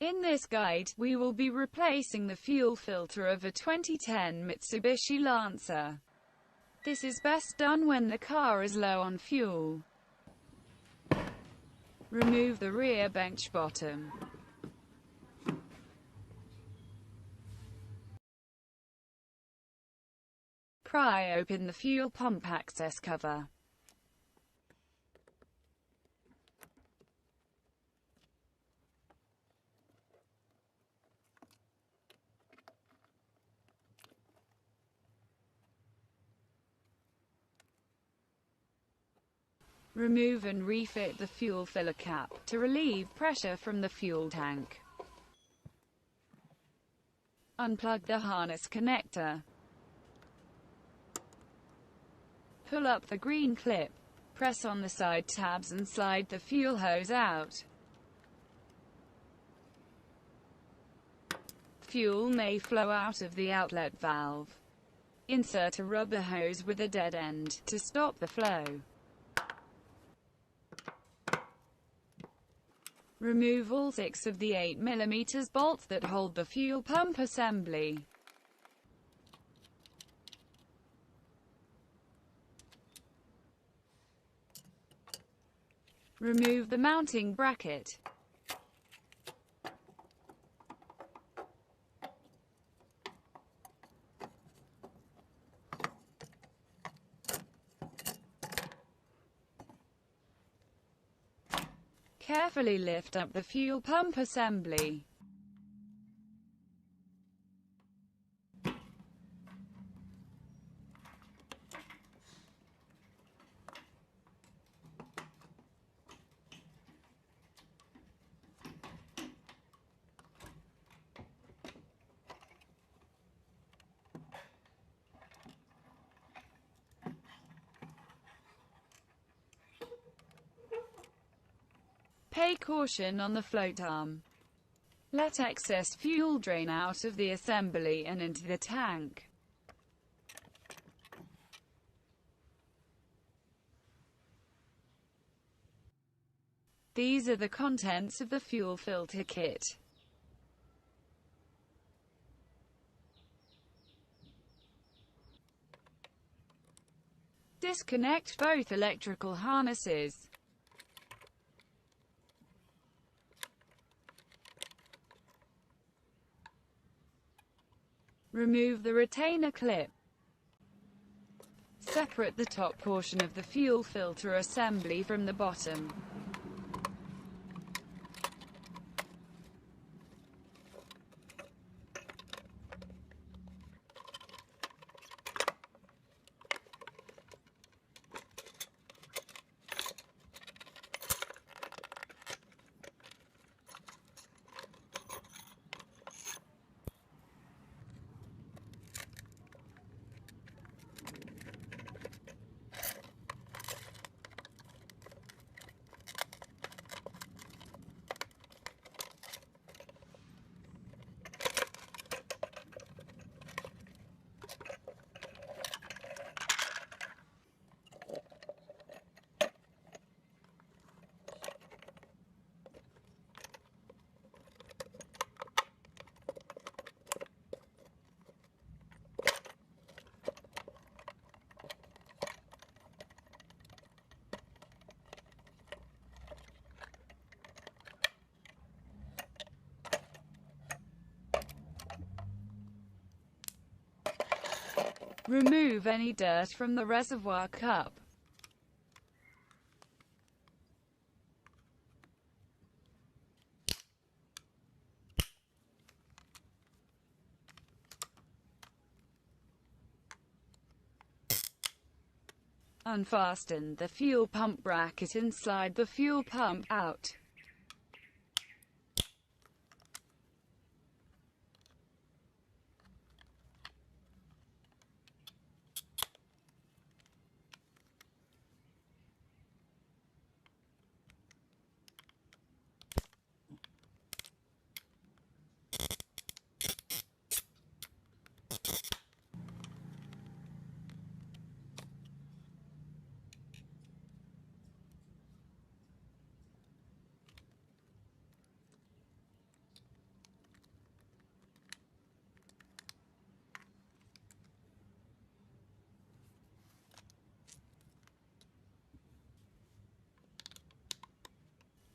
In this guide, we will be replacing the fuel filter of a 2010 Mitsubishi Lancer. This is best done when the car is low on fuel. Remove the rear bench bottom. Pry open the fuel pump access cover. Remove and refit the fuel filler cap, to relieve pressure from the fuel tank. Unplug the harness connector. Pull up the green clip. Press on the side tabs and slide the fuel hose out. Fuel may flow out of the outlet valve. Insert a rubber hose with a dead end, to stop the flow. Remove all 6 of the 8mm bolts that hold the fuel pump assembly. Remove the mounting bracket. Carefully lift up the fuel pump assembly. Pay caution on the float arm. Let excess fuel drain out of the assembly and into the tank. These are the contents of the fuel filter kit. Disconnect both electrical harnesses. Remove the retainer clip. Separate the top portion of the fuel filter assembly from the bottom. Remove any dirt from the reservoir cup. Unfasten the fuel pump bracket and slide the fuel pump out.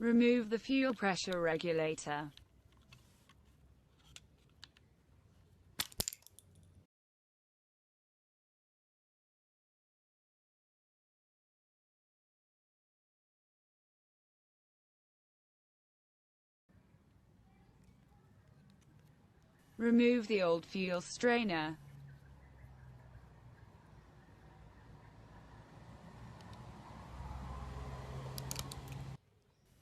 Remove the fuel pressure regulator. Remove the old fuel strainer.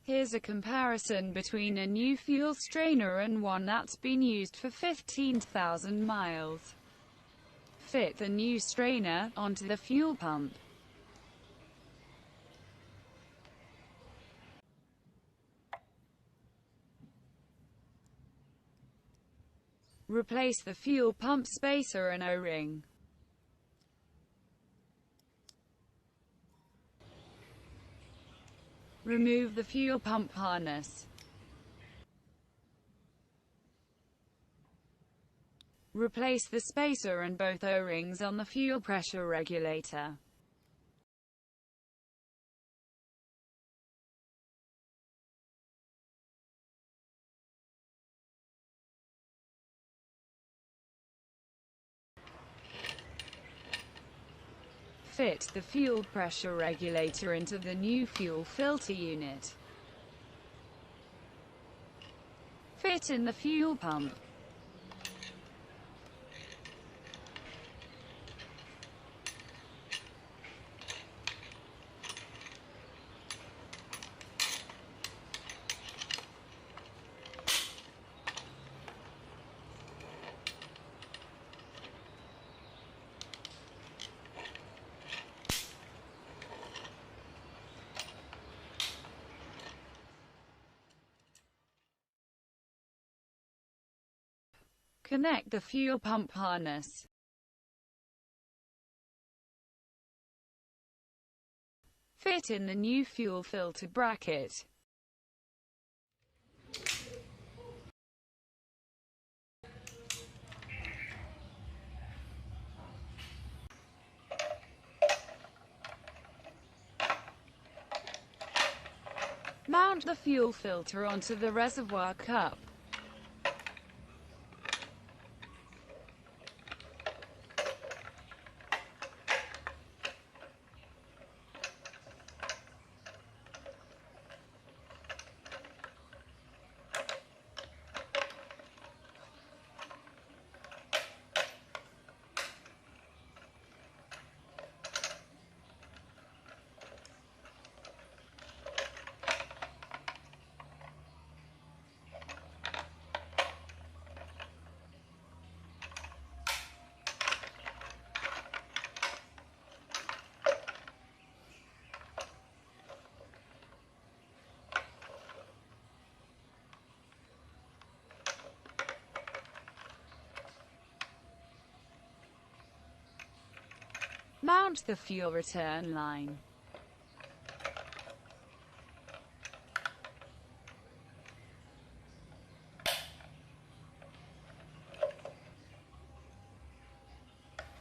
Here's a comparison between a new fuel strainer and one that's been used for 15,000 miles. Fit the new strainer onto the fuel pump. Replace the fuel pump spacer and O-ring. Remove the fuel pump harness. Replace the spacer and both O-rings on the fuel pressure regulator. Fit the fuel pressure regulator into the new fuel filter unit. Fit in the fuel pump. Connect the fuel pump harness. Fit in the new fuel filter bracket. Mount the fuel filter onto the reservoir cup. Mount the fuel return line.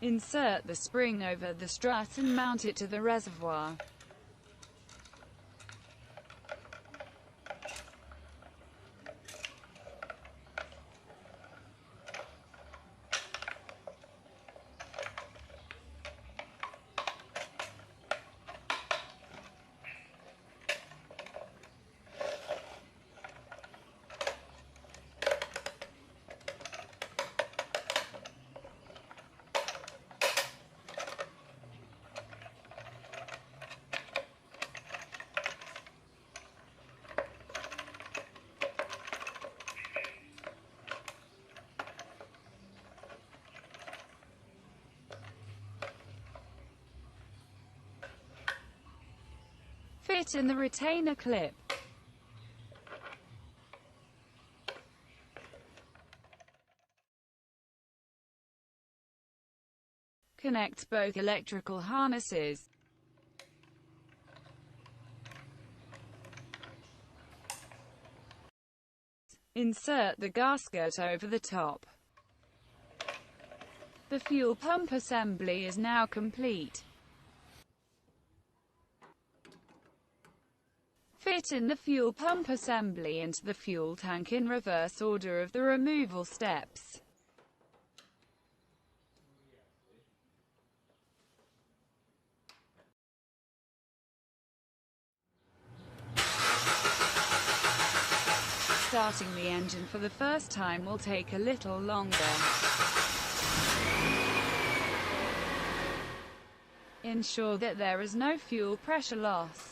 Insert the spring over the strut and mount it to the reservoir. Fit in the retainer clip. Connect both electrical harnesses. Insert the gasket over the top. The fuel pump assembly is now complete. Fit in the fuel pump assembly into the fuel tank in reverse order of the removal steps. Starting the engine for the first time will take a little longer. Ensure that there is no fuel pressure loss.